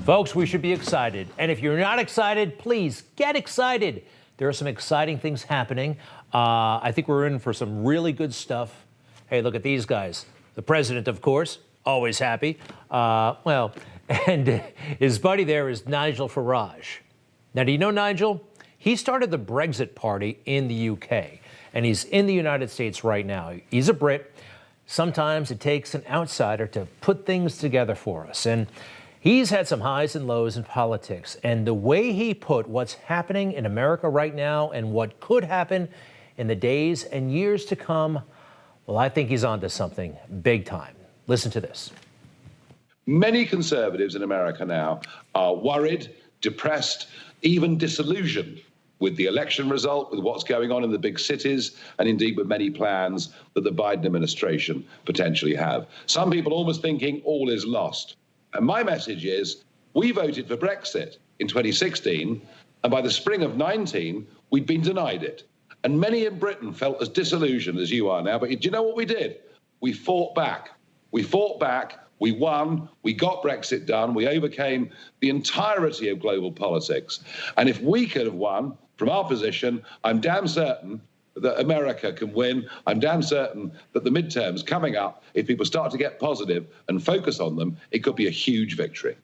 Folks, we should be excited. And if you're not excited, please get excited. There are some exciting things happening. I think we're in for some really good stuff. Hey, look at these guys. The president, of course, always happy. And his buddy there is Nigel Farage. Now, do you know Nigel? He started the Brexit party in the UK, and he's in the United States right now. He's a Brit. Sometimes it takes an outsider to put things together for us. And he's had some highs and lows in politics. And the way he put what's happening in America right now and what could happen in the days and years to come, well, I think he's onto something big time. Listen to this. Many conservatives in America now are worried, depressed, even disillusioned with the election result, with what's going on in the big cities, and indeed with many plans that the Biden administration potentially have. Some people almost thinking all is lost. And my message is, we voted for Brexit in 2016, and by the spring of 19, we'd been denied it. And many in Britain felt as disillusioned as you are now. But do you know what we did? We fought back. We fought back. We won. We got Brexit done. We overcame the entirety of global politics. And if we could have won from our position, I'm damn certain that America can win. I'm damn certain that the midterms coming up, if people start to get positive and focus on them, it could be a huge victory.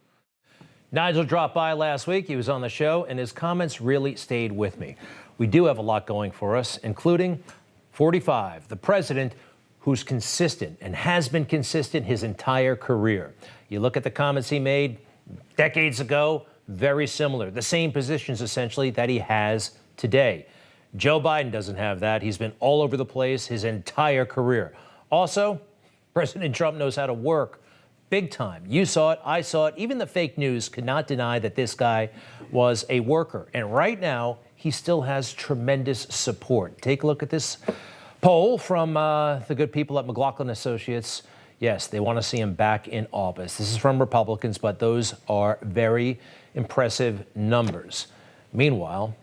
Nigel dropped by last week. He was on the show, and his comments really stayed with me. We do have a lot going for us, including 45, the president who's consistent and has been consistent his entire career. You look at the comments he made decades ago, very similar, the same positions essentially that he has today. Joe Biden doesn't have that. He's been all over the place his entire career. Also, President Trump knows how to work big time. You saw it, I saw it. Even the fake news could not deny that this guy was a worker. And right now, he still has tremendous support. Take a look at this poll from the good people at McLaughlin Associates. Yes, they want to see him back in office. This is from Republicans, but those are very impressive numbers. Meanwhile,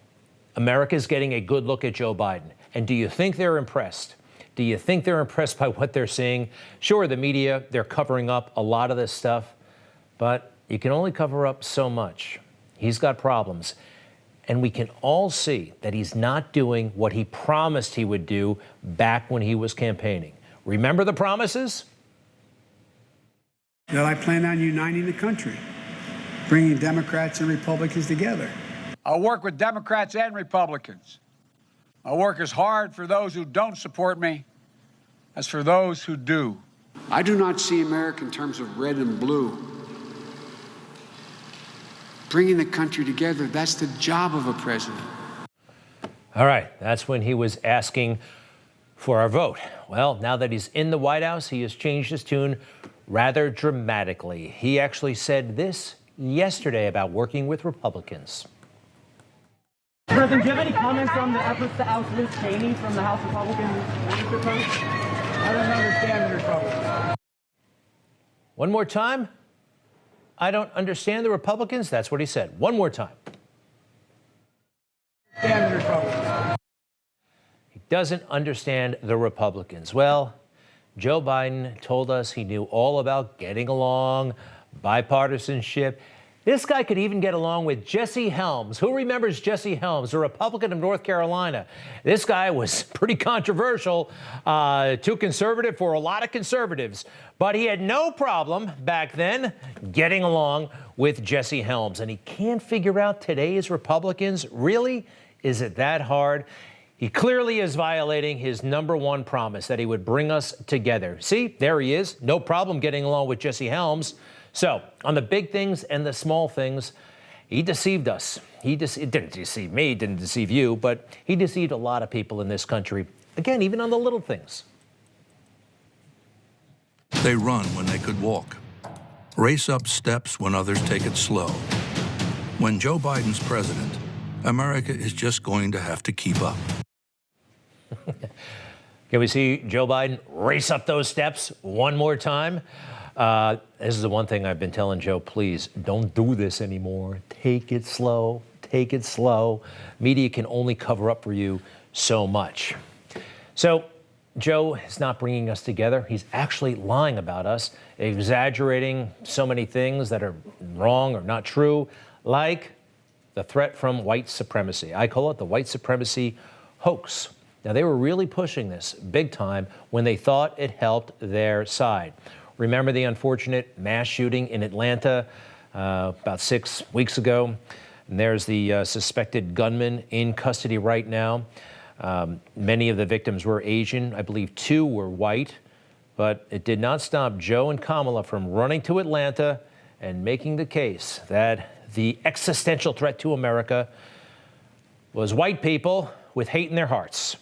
America is getting a good look at Joe Biden. And do you think they're impressed? Do you think they're impressed by what they're seeing? Sure, the media, they're covering up a lot of this stuff, but you can only cover up so much. He's got problems. And we can all see that he's not doing what he promised he would do back when he was campaigning. Remember the promises? That I plan on uniting the country, bringing Democrats and Republicans together. I'll work with Democrats and Republicans. I'll work as hard for those who don't support me as for those who do. I do not see America in terms of red and blue. Bringing the country together, that's the job of a president. All right, that's when he was asking for our vote. Well, now that he's in the White House, he has changed his tune rather dramatically. He actually said this yesterday about working with Republicans. President, do you have any comments on the efforts to oust Liz Cheney from the House Republican leadership post? I don't understand your trouble. One more time. I don't understand the Republicans. That's what he said. One more time. Understand your trouble. He doesn't understand the Republicans. Well, Joe Biden told us he knew all about getting along, bipartisanship. This guy could even get along with Jesse Helms. Who remembers Jesse Helms, a Republican of North Carolina? This guy was pretty controversial, too conservative for a lot of conservatives. But he had no problem back then getting along with Jesse Helms. And he can't figure out today's Republicans. Really? Is it that hard? He clearly is violating his #1 promise that he would bring us together. See, there he is. No problem getting along with Jesse Helms. So, on the big things and the small things, he deceived us. He didn't deceive me, didn't deceive you, but he deceived a lot of people in this country. Again, even on the little things. They run when they could walk, race up steps when others take it slow. When Joe Biden's president, America is just going to have to keep up. Can we see Joe Biden race up those steps one more time? This is the one thing I've been telling Joe, please don't do this anymore. Take it slow. Take it slow. Media can only cover up for you so much. So Joe is not bringing us together. He's actually lying about us, exaggerating so many things that are wrong or not true, like the threat from white supremacy. I call it the white supremacy hoax. Now, they were really pushing this big time when they thought it helped their side. Remember the unfortunate mass shooting in Atlanta about 6 weeks ago? And there's the suspected gunman in custody right now. Many of the victims were Asian. I believe 2 were white. But it did not stop Joe and Kamala from running to Atlanta and making the case that the existential threat to America was white people with hate in their hearts.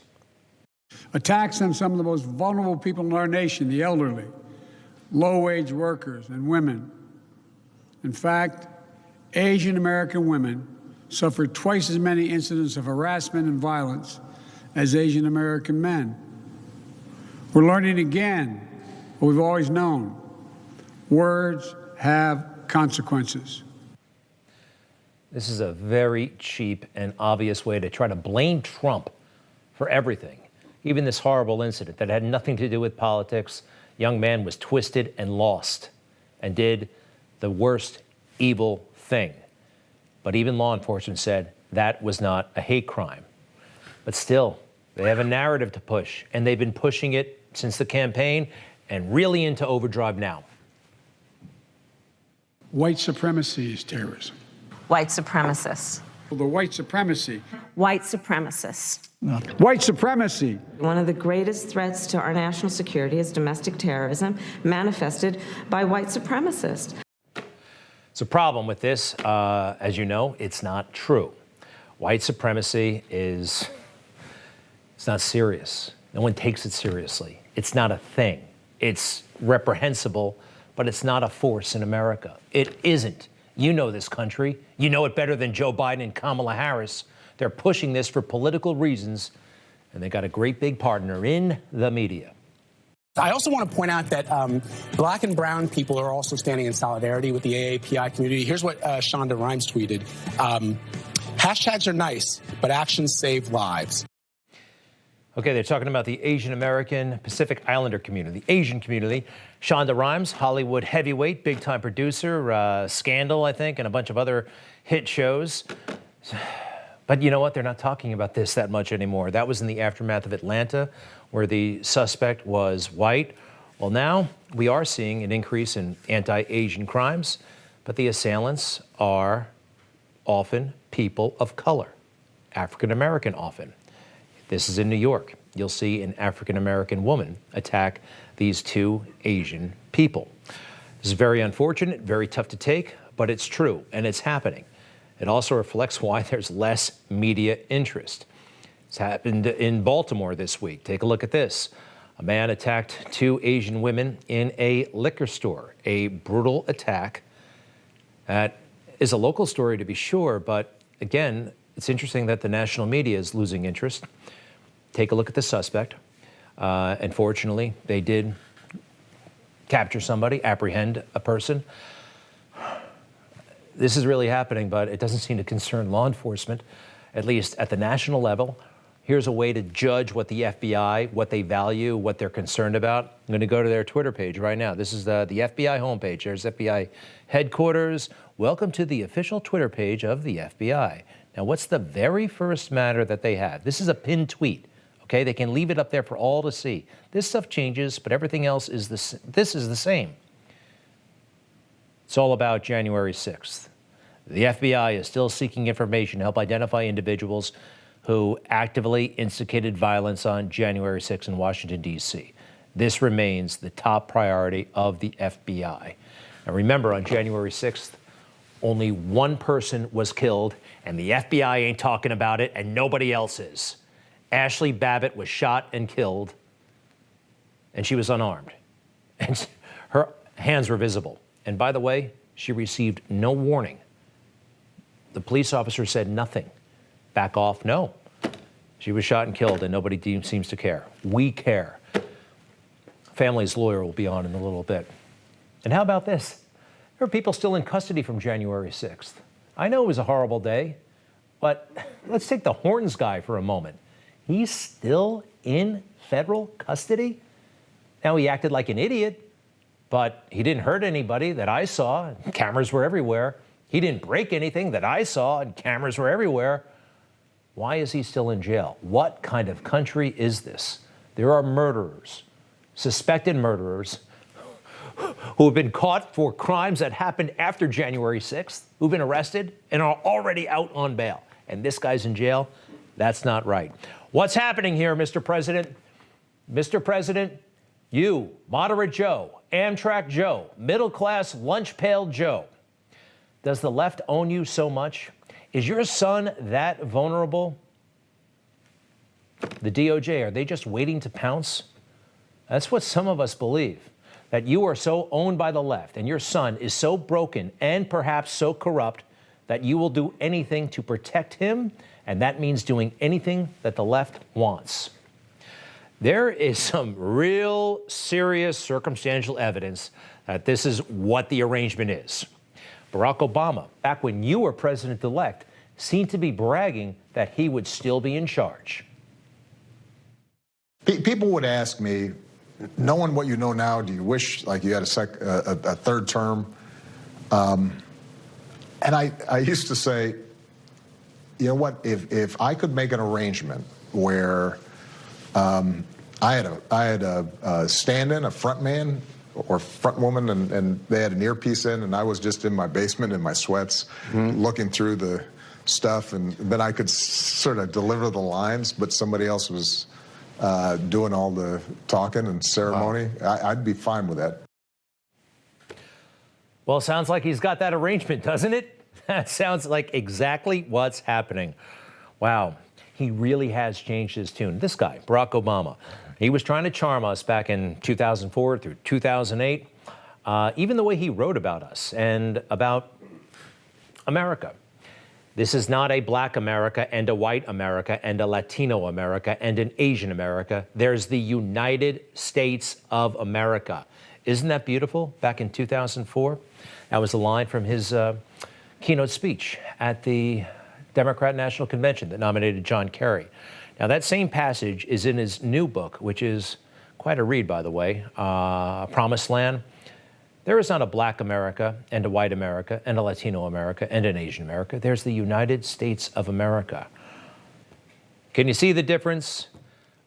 Attacks on some of the most vulnerable people in our nation, the elderly, low-wage workers, and women. In fact, Asian American women suffered twice as many incidents of harassment and violence as Asian American men. We're learning again what we've always known. Words have consequences. This is a very cheap and obvious way to try to blame Trump for everything. Even this horrible incident that had nothing to do with politics. Young man was twisted and lost and did the worst evil thing. But even law enforcement said that was not a hate crime. But still, they have a narrative to push, and they've been pushing it since the campaign and really into overdrive now. White supremacy is terrorism. White supremacists. The white supremacy. White supremacists. White supremacy. One of the greatest threats to our national security is domestic terrorism, manifested by white supremacists. It's a problem with this. As you know, it's not true. White supremacy it's not serious. No one takes it seriously. It's not a thing. It's reprehensible, but it's not a force in America. It isn't. You know this country. You know it better than Joe Biden and Kamala Harris. They're pushing this for political reasons, and they got a great big partner in the media. I also want to point out that black and brown people are also standing in solidarity with the AAPI community. Here's what Shonda Rhimes tweeted. Hashtags are nice, but actions save lives. Okay, they're talking about the Asian American Pacific Islander community, the Asian community. Shonda Rhimes, Hollywood heavyweight, big-time producer, Scandal, I think, and a bunch of other hit shows. But you know what? They're not talking about this that much anymore. That was in the aftermath of Atlanta, where the suspect was white. Well, now we are seeing an increase in anti-Asian crimes, but the assailants are often people of color, African American often. This is in New York. You'll see an African American woman attack these 2 Asian people. This is very unfortunate, very tough to take, but it's true, and it's happening. It also reflects why there's less media interest. It's happened in Baltimore this week. Take a look at this. A man attacked 2 Asian women in a liquor store, a brutal attack. That is a local story to be sure, but again, it's interesting that the national media is losing interest. Take a look at the suspect. Unfortunately, they did capture somebody, apprehend a person. This is really happening, but it doesn't seem to concern law enforcement, at least at the national level. Here's a way to judge what the FBI, what they value, what they're concerned about. I'm going to go to their Twitter page right now. This is the FBI homepage. There's FBI headquarters. Welcome to the official Twitter page of the FBI. Now, what's the very first matter that they have? This is a pinned tweet. Okay, they can leave it up there for all to see. This stuff changes, but everything else is this is the same. It's all about January 6th. The FBI is still seeking information to help identify individuals who actively instigated violence on January 6th in Washington, D.C. This remains the top priority of the FBI. Now remember, on January 6th, only 1 person was killed, and the FBI ain't talking about it, and nobody else is. Ashley Babbitt was shot and killed, and she was unarmed. And her hands were visible. And by the way, she received no warning. The police officer said nothing. Back off, no. She was shot and killed, and nobody seems to care. We care. Family's lawyer will be on in a little bit. And how about this? There are people still in custody from January 6th. I know it was a horrible day, but let's take the Horns guy for a moment. He's still in federal custody? Now, he acted like an idiot, but he didn't hurt anybody that I saw. Cameras were everywhere. He didn't break anything that I saw, and cameras were everywhere. Why is he still in jail? What kind of country is this? There are murderers, suspected murderers, who have been caught for crimes that happened after January 6th, who've been arrested and are already out on bail. And this guy's in jail? That's not right. What's happening here, Mr. President? Mr. President, you, Moderate Joe, Amtrak Joe, middle-class lunch pail Joe, does the left own you so much? Is your son that vulnerable? The DOJ, are they just waiting to pounce? That's what some of us believe, that you are so owned by the left and your son is so broken and perhaps so corrupt that you will do anything to protect him, and that means doing anything that the left wants. There is some real serious circumstantial evidence that this is what the arrangement is. Barack Obama, back when you were president-elect, seemed to be bragging that he would still be in charge. People would ask me, knowing what you know now, do you wish like you had a third term? And I used to say, you know what, if I could make an arrangement where I had a stand-in, a front man or front woman, and they had an earpiece in, and I was just in my basement in my sweats looking through the stuff, and then I could sort of deliver the lines, but somebody else was doing all the talking and ceremony. I'd be fine with that. Well, it sounds like he's got that arrangement, doesn't it? That sounds like exactly what's happening. Wow, he really has changed his tune. This guy, Barack Obama, he was trying to charm us back in 2004 through 2008. Even the way he wrote about us and about America. This is not a black America and a white America and a Latino America and an Asian America. There's the United States of America. Isn't that beautiful? Back in 2004, that was a line from his keynote speech at the Democrat National Convention that nominated John Kerry. Now, that same passage is in his new book, which is quite a read, by the way, Promised Land. There is not a black America and a white America and a Latino America and an Asian America. There's the United States of America. Can you see the difference?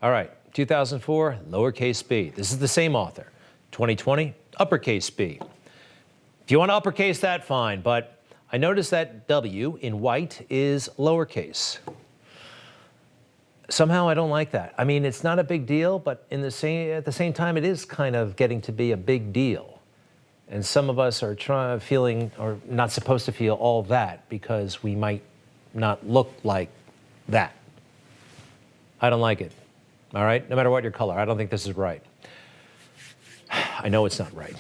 All right, 2004, lowercase b. This is the same author. 2020, uppercase b. If you want to uppercase that, fine, but I noticed that W in white is lowercase. Somehow I don't like that. I mean, it's not a big deal, but at the same time, it is kind of getting to be a big deal. And some of us are feeling, or not supposed to feel all that because we might not look like that. I don't like it, all right? No matter what your color, I don't think this is right. I know it's not right.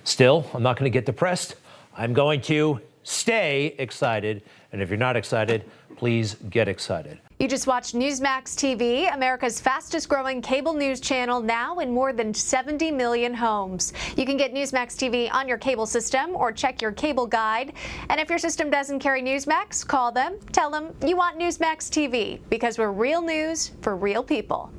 Still, I'm not going to get depressed. I'm going to stay excited. And if you're not excited, please get excited. You just watched Newsmax TV, America's fastest growing cable news channel, now in more than 70 million homes. You can get Newsmax TV on your cable system or check your cable guide. And if your system doesn't carry Newsmax, call them, tell them you want Newsmax TV, because we're real news for real people.